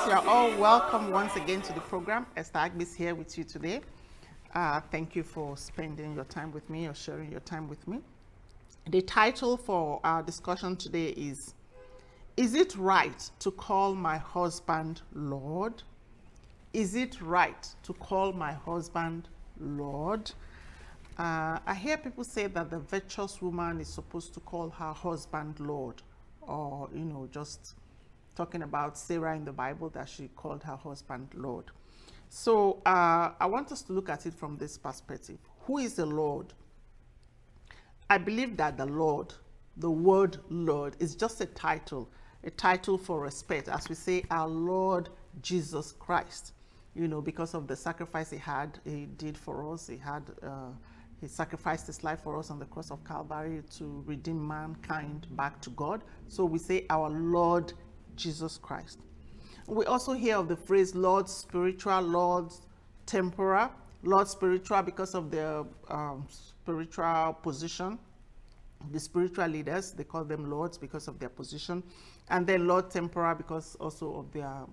You're all welcome once again to the program. Esther Agbi is here with you today. Thank you for spending your time with me or sharing your time with me. The title for our discussion today is it right to call my husband Lord? Is it right to call my husband Lord? I hear people say that the virtuous woman is supposed to call her husband Lord, or, just talking about Sarah in the Bible, that she called her husband Lord. So I want us to look at it from this perspective. Who is the Lord? I believe that the Lord, the word Lord, is just a title for respect, as we say, our Lord Jesus Christ, because of the sacrifice he did for us. He sacrificed his life for us on the cross of Calvary to redeem mankind back to God. So we say our Lord Jesus Christ. We also hear of the phrase Lord spiritual, Lord temporal. Lord spiritual because of their spiritual position. The spiritual leaders, they call them lords because of their position. And then Lord temporal because also of their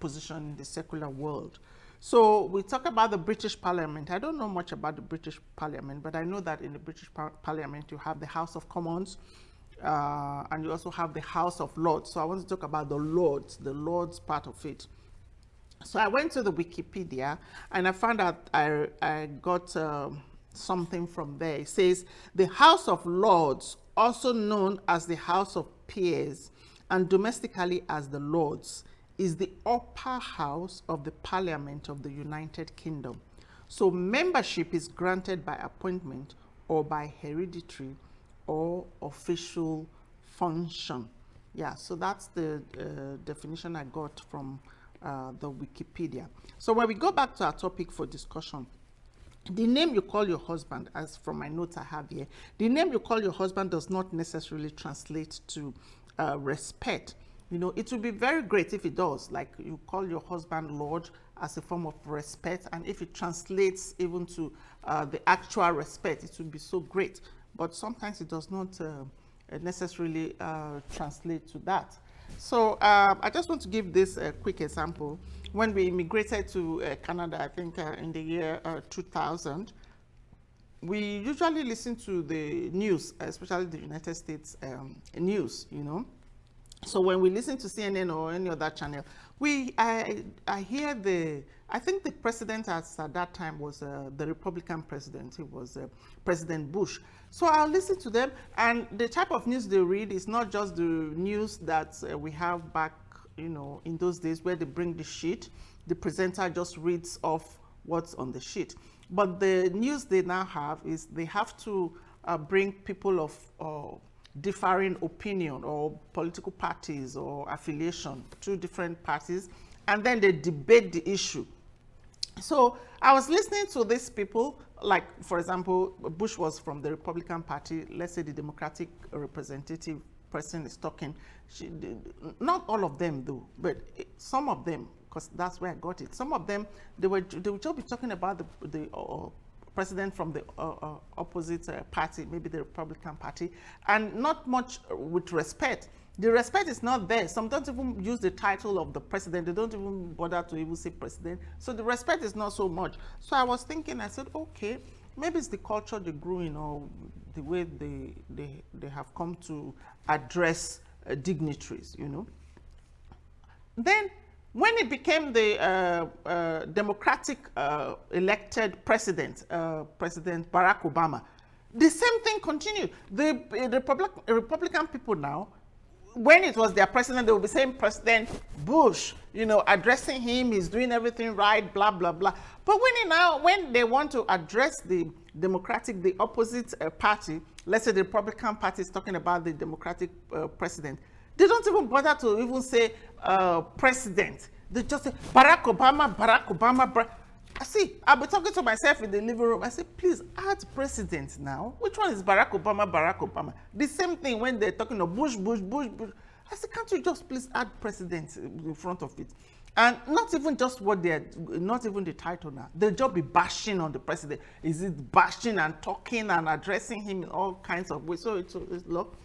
position in the secular world. So we talk about the British Parliament. I don't know much about the British Parliament, but I know that in the British Parliament you have the House of Commons, and you also have the House of Lords. So I want to talk about the Lords part of it. So I went to the Wikipedia and I found out I got something from there. It says, the House of Lords, also known as the House of Peers and domestically as the Lords, is the upper house of the Parliament of the United Kingdom. So membership is granted by appointment or by hereditary or official function. Yeah, so that's the definition I got from the Wikipedia. So when we go back to our topic for discussion, the name you call your husband, as from my notes I have here, the name you call your husband does not necessarily translate to respect. It would be very great if it does, like you call your husband Lord as a form of respect, and if it translates even to the actual respect, it would be so great. But sometimes it does not necessarily translate to that. So I just want to give this quick example. When we immigrated to Canada, I think in the year 2000, we usually listen to the news, especially the United States news, So when we listen to CNN or any other channel, I hear I think the president at that time was the Republican president. He was President Bush. So I'll listen to them, and the type of news they read is not just the news that we have back, in those days where they bring the sheet. The presenter just reads off what's on the sheet. But the news they now have is they have to bring people of differing opinion or political parties or affiliation, two different parties, and then they debate the issue. So I was listening to these people, like, for example, Bush was from the Republican Party. Let's say the Democratic representative person is talking. Not all of them though, but some of them, because that's where I got it. Some of them, they would just be talking about the president from the opposite party, maybe the Republican Party, and not much with respect. The respect is not there. Some don't even use the title of the president. They don't even bother to even say president. So the respect is not so much. So I was thinking, I said, okay, maybe it's the culture they grew in, or the way they have come to address dignitaries, Then when it became the democratic elected president, President Barack Obama, the same thing continued. The Republican people now, when it was their president, they would be saying President Bush, addressing him, he's doing everything right, blah, blah, blah. But when they want to address the opposite party, let's say the Republican Party is talking about the Democratic president, they don't even bother to even say president. They just say Barack Obama. I see, I'll be talking to myself in the living room. I say, please add president now. Which one is Barack Obama? The same thing when they're talking of Bush. I say, can't you just please add president in front of it? And not even just not even the title now. They'll just be bashing on the president. Is it bashing and talking and addressing him in all kinds of ways? So it's look.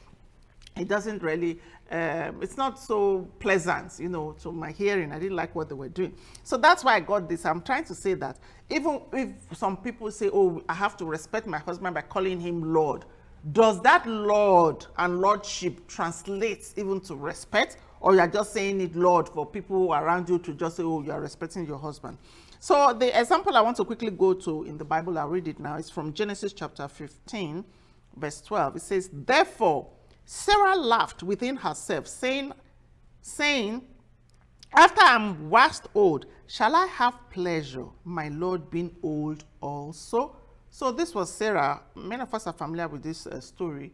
it doesn't really, it's not so pleasant, you know, to my hearing. I didn't like what they were doing. So that's why I got this. I'm trying to say that even if some people say, oh, I have to respect my husband by calling him Lord, does that Lord and Lordship translate even to respect? Or you're just saying it Lord for people around you to just say, oh, you're respecting your husband? So the example I want to quickly go to in the Bible, I'll read it now, is from Genesis chapter 15, verse 12. It says, therefore, Sarah laughed within herself, saying, after I'm waxed old, shall I have pleasure, my Lord being old also? So this was Sarah. Many of us are familiar with this story.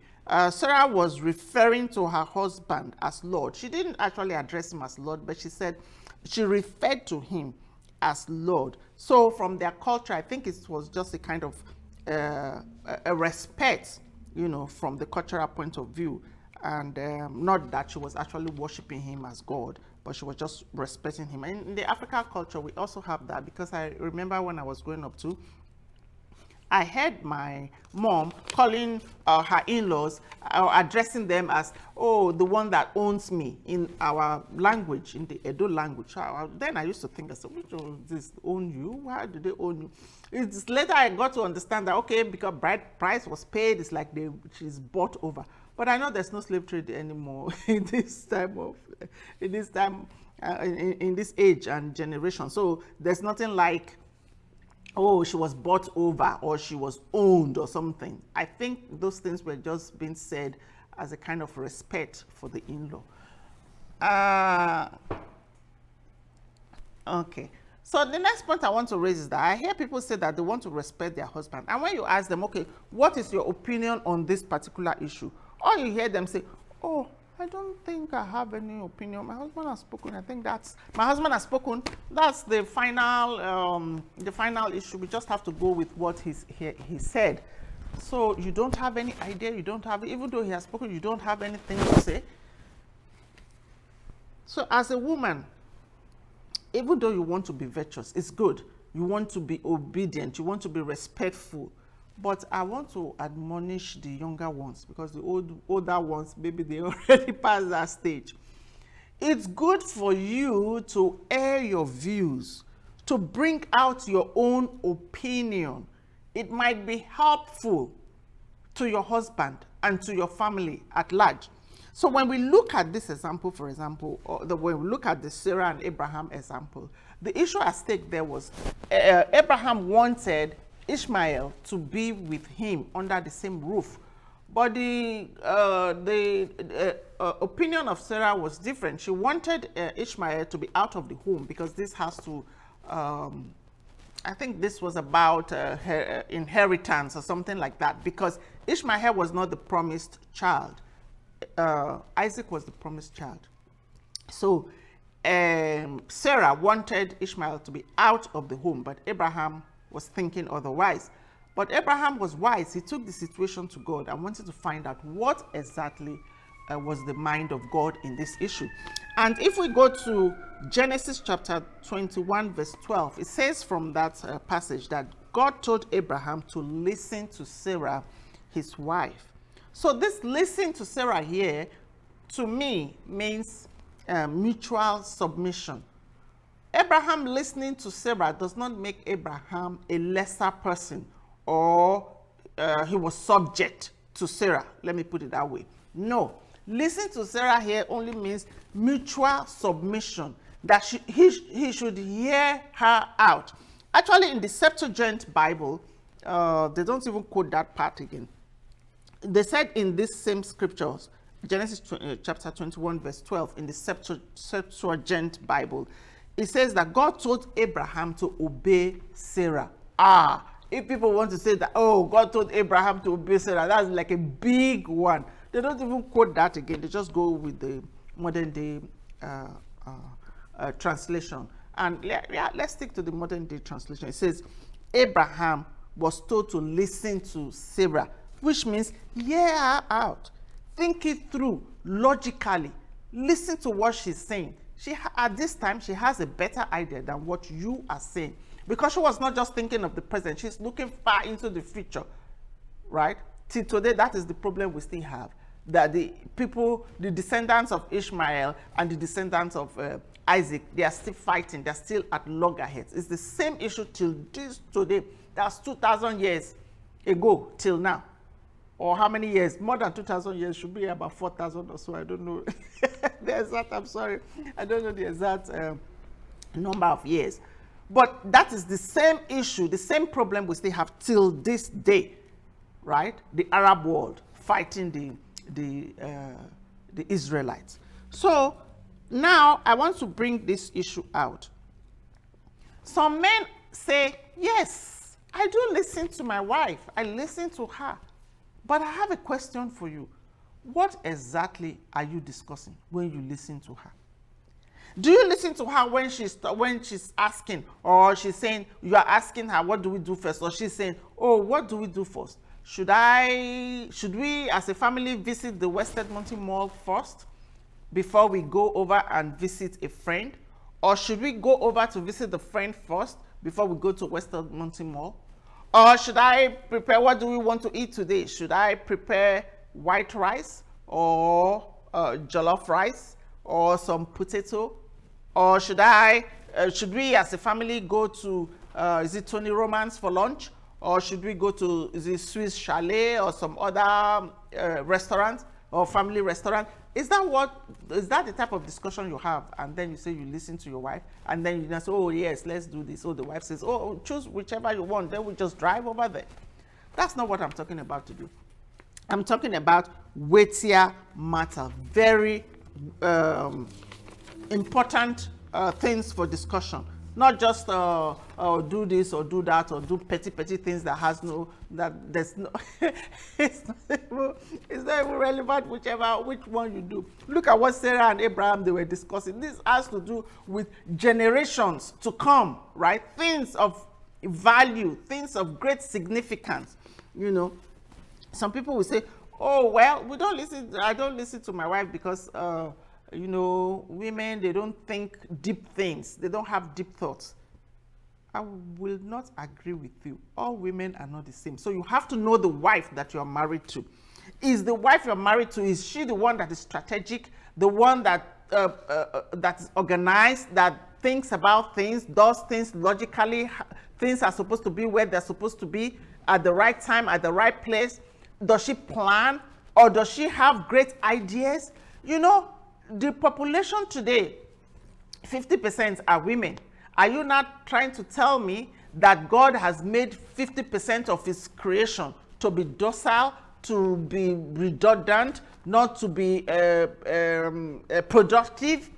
Sarah was referring to her husband as Lord. She didn't actually address him as Lord, but she said she referred to him as Lord. So from their culture, I think it was just a kind of a respect, you know, from the cultural point of view, and not that she was actually worshiping him as God, but she was just respecting him. And in the African culture, we also have that, because I remember when I was growing up too, I heard my mom calling her in-laws, addressing them as, oh, the one that owns me, in our language, in the Edo language. Then I used to think, I said, which one does this own you? Why do they own you? It's later I got to understand that, okay, because bride price was paid, it's like she's bought over. But I know there's no slave trade anymore in this age and generation. So there's nothing like, oh, she was bought over or she was owned or something. I think those things were just being said as a kind of respect for the in-law. Okay. So the next point I want to raise is that I hear people say that they want to respect their husband. And when you ask them, okay, what is your opinion on this particular issue? Or you hear them say, oh, I don't think I have any opinion. My husband has spoken. I think my husband has spoken. That's the final issue. We just have to go with what he said. So you don't have any idea. You don't have, even though he has spoken, you don't have anything to say. So as a woman, even though you want to be virtuous, it's good. You want to be obedient. You want to be respectful. But I want to admonish the younger ones, because the older ones, maybe they already passed that stage. It's good for you to air your views, to bring out your own opinion. It might be helpful to your husband and to your family at large. So when we look at this example, for example, when we look at the Sarah and Abraham example, the issue at stake there was Abraham wanted Ishmael to be with him under the same roof, but the opinion of Sarah was different. She wanted Ishmael to be out of the home, because this has to, I think this was about her inheritance or something like that, because Ishmael was not the promised child. Isaac was the promised child. So Sarah wanted Ishmael to be out of the home, but Abraham was thinking otherwise. But Abraham was wise. He took the situation to God and wanted to find out what exactly was the mind of God in this issue. And if we go to Genesis chapter 21 verse 12, it says from that passage that God told Abraham to listen to Sarah, his wife. So this listen to Sarah here, to me, means mutual submission. Abraham listening to Sarah does not make Abraham a lesser person, or he was subject to Sarah. Let me put it that way. No. Listen to Sarah here only means mutual submission, that he should hear her out. Actually, in the Septuagint Bible, they don't even quote that part again. They said in this same scriptures, Genesis chapter 21 verse 12, in the Septuagint Bible, it says that God told Abraham to obey Sarah. If people want to say that, oh, God told Abraham to obey Sarah, that's like a big one. They don't even quote that again. They just go with the modern day translation. And let's stick to the modern day translation. It says, Abraham was told to listen to Sarah, which means hear her out. Think it through logically. Listen to what she's saying. At this time, she has a better idea than what you are saying, because she was not just thinking of the present. She's looking far into the future, right? Till today, that is the problem we still have. that the people, the descendants of Ishmael and the descendants of Isaac, they are still fighting. They're still at loggerheads. It's the same issue till this today. That's 2,000 years ago till now. Or how many years? More than 2,000 years, should be about 4,000 or so. I don't know the exact, I'm sorry. I don't know the exact number of years. But that is the same issue, the same problem we still have till this day, right? The Arab world fighting the Israelites. So now I want to bring this issue out. Some men say, yes, I do listen to my wife. I listen to her. But I have a question for you. What exactly are you discussing when you listen to her? Do you listen to her when she's asking, or she's saying, you are asking her, what do we do first? Or she's saying, oh, what do we do first? Should we as a family visit the West Edmonton Mall first before we go over and visit a friend? Or should we go over to visit the friend first before we go to West Edmonton Mall? Or should I prepare, what do we want to eat today? Should I prepare white rice or jollof rice or some potato? Or should we as a family go to, is it Tony Romans for lunch? Or should we go to, is it Swiss Chalet or some other restaurant or family restaurant? Is that the type of discussion you have? And then you say you listen to your wife, and then you say, oh yes, let's do this. Oh, the wife says, oh, choose whichever you want. Then we just drive over there. That's not what I'm talking about to do. I'm talking about weightier matter, very important things for discussion. Not just do this or do that or do petty things that has no, that there's no, it's not even relevant which one you do. Look at what Sarah and Abraham, they were discussing. This has to do with generations to come, right? Things of value, things of great significance, you know. Some people will say, oh, well, I don't listen to my wife because, you know, women, they don't think deep things. They don't have deep thoughts. I will not agree with you. All women are not the same. So you have to know the wife that you're married to. Is the wife you're married to, is she the one that is strategic, the one that is organized, that thinks about things, does things logically, things are supposed to be where they're supposed to be at the right time, at the right place? Does she plan, or does she have great ideas? You know, the population today, 50% are women. Are you not trying to tell me that God has made 50% of his creation to be docile, to be redundant, not to be productive?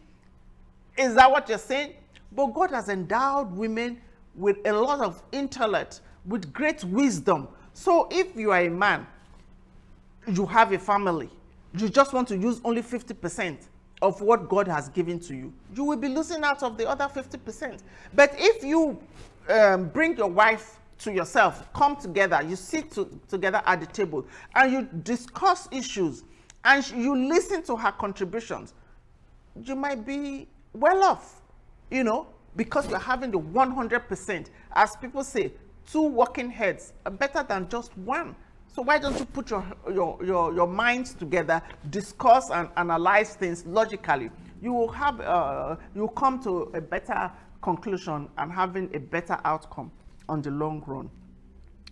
Is that what you're saying? But God has endowed women with a lot of intellect, with great wisdom. So if you are a man, you have a family, you just want to use only 50% of what God has given to you, you will be losing out of the other 50%. But if you bring your wife to yourself, come together, you sit together at the table, and you discuss issues, and you listen to her contributions, you might be well off, you know, because you're having the 100%. As people say, 2 working heads are better than just one. So why don't you put your minds together, discuss and analyze things logically? You will have you'll come to a better conclusion and having a better outcome on the long run.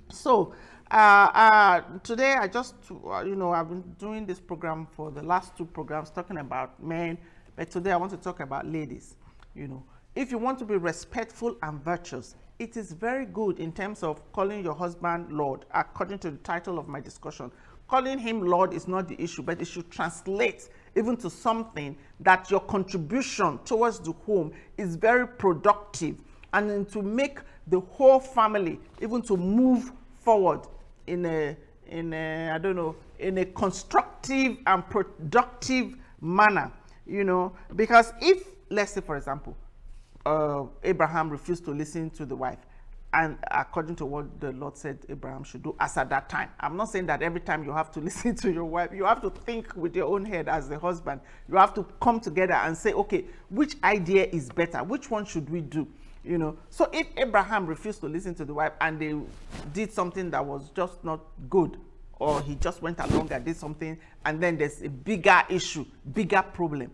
So today I just you know, I've been doing this program for the last 2 programs talking about men, but today I want to talk about ladies. You know, if you want to be respectful and virtuous, it is very good in terms of calling your husband Lord, according to the title of my discussion. Calling him Lord is not the issue, but it should translate even to something that your contribution towards the home is very productive, and to make the whole family even to move forward in a I don't know, in a constructive and productive manner, you know. Because if, let's say for example, Abraham refused to listen to the wife, and according to what the Lord said Abraham should do as at that time. I'm not saying that every time you have to listen to your wife. You have to think with your own head as the husband. You have to come together and say, okay, which idea is better? Which one should we do? You know, so if Abraham refused to listen to the wife and they did something that was just not good, or he just went along and did something, and then there's a bigger issue, bigger problem.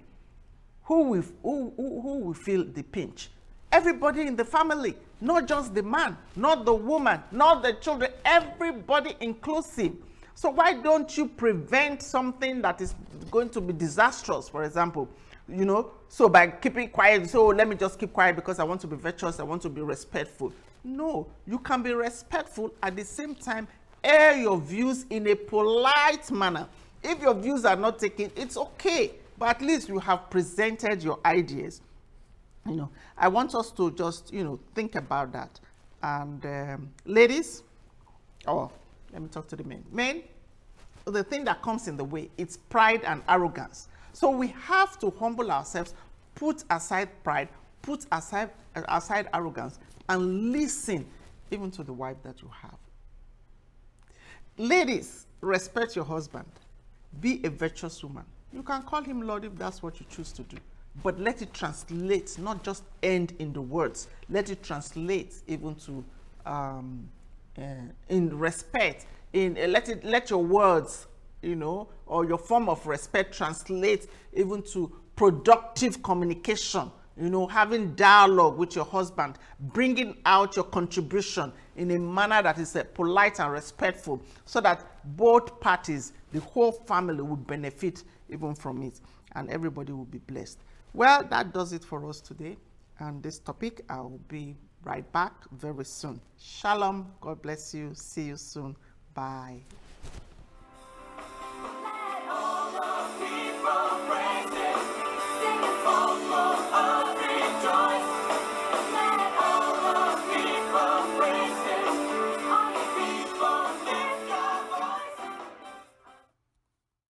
Who will feel the pinch? Everybody in the family, not just the man, not the woman, not the children, everybody inclusive. So why don't you prevent something that is going to be disastrous, for example? You know, so by keeping quiet, so let me just keep quiet because I want to be virtuous, I want to be respectful. No, you can be respectful at the same time, air your views in a polite manner. If your views are not taken, it's okay, but at least you have presented your ideas. You know, I want us to just, you know, think about that. And ladies, or let me talk to the men. Men, the thing that comes in the way, it's pride and arrogance. So we have to humble ourselves, put aside pride, put aside arrogance, and listen even to the wife that you have. Ladies, respect your husband. Be a virtuous woman. You can call him Lord if that's what you choose to do. But let it translate, not just end in the words. Let it translate even to in respect. Let your words, you know, or your form of respect translate even to productive communication. You know, having dialogue with your husband, bringing out your contribution in a manner that is polite and respectful, so that both parties, the whole family, will benefit even from it, and everybody will be blessed. Well, that does it for us today. And this topic, I will be right back very soon. Shalom. God bless you. See you soon. Bye.